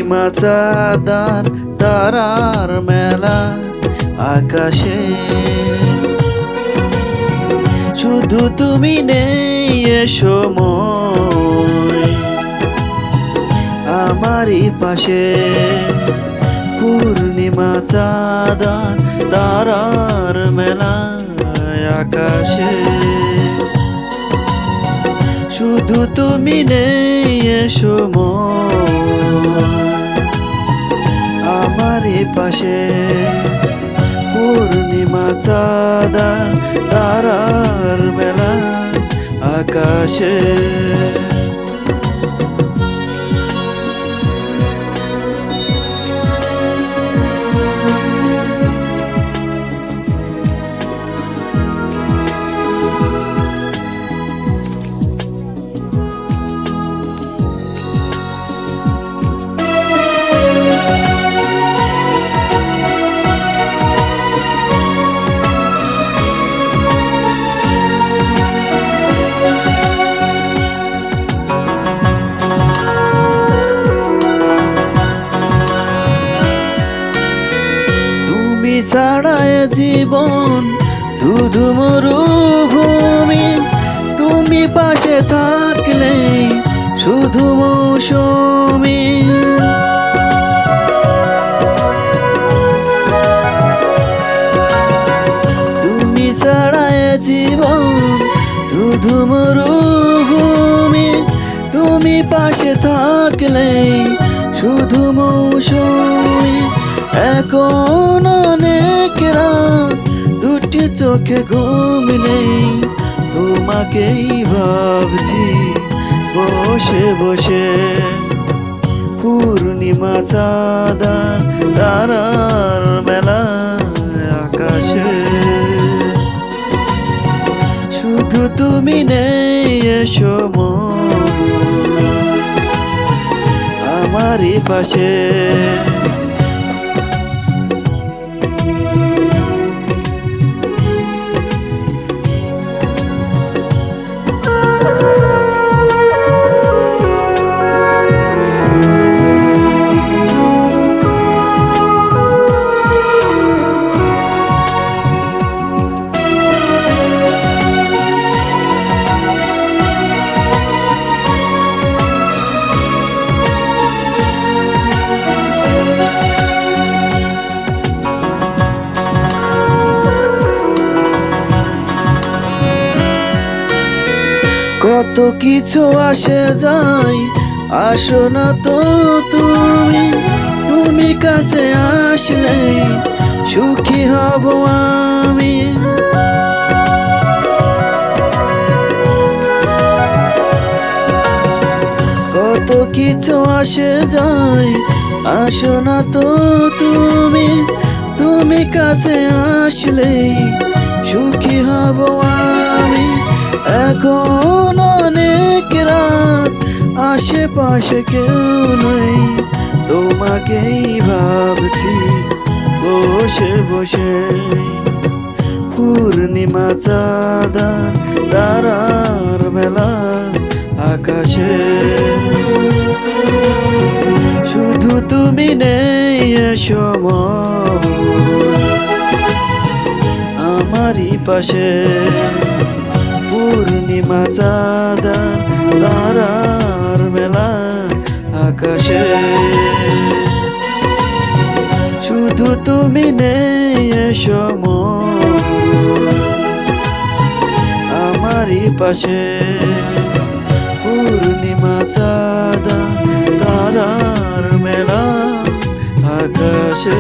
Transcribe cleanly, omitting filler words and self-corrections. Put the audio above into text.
পূর্ণিমা চাঁদার তারার মেলা আকাশে, শুধু তুমি নেই এ সময় আমারই পাশে। পূর্ণিমা চাঁদার তারার মেলা আকাশে, শুধু তুমি নেই এ সময় আমারই পাশে। পূর্ণিমা চাঁদার তারার মেলা আকাশে। ছাড়ায় জীবন ধুধু মরুভূমি, তুমি পাশে থাকলে শুধু মৌসুমি। তুমি ছাড়ায় জীবন ধুধু মরুভূমি, তুমি পাশে থাকলে শুধু মৌসুমি। এখন অনেক রাত দুটি চোখে ঘুম নেই, তোমাকেই ভাবছি বসে বসে। পূর্ণিমা চাঁদার তারার মেলা আকাশে, শুধু তুমি নেই এ সময় আমারই পাশে। কত কিছু আসে যায়, আসো না তো তুমি, তুমি কাছে আসলে সুখী হব আমি। কত কিছু আসে যায়, আসো না তো তুমি, তুমি কাছে আসলে সুখী হব আমি। এখন অনেক রাত আশেপাশে কেউ নেই, তোমাকেই ভাবছি বসে বসে। পূর্ণিমা চাঁদার তারার মেলা আকাশে, শুধু তুমি নেই এ সময় আমারই পাশে। পূর্ণিমা চাঁদার তারার মেলা আকাশে, শুধু তুমি নেই এ সময় আমারই পাশে। পূর্ণিমা চাঁদার তারার মেলা আকাশে।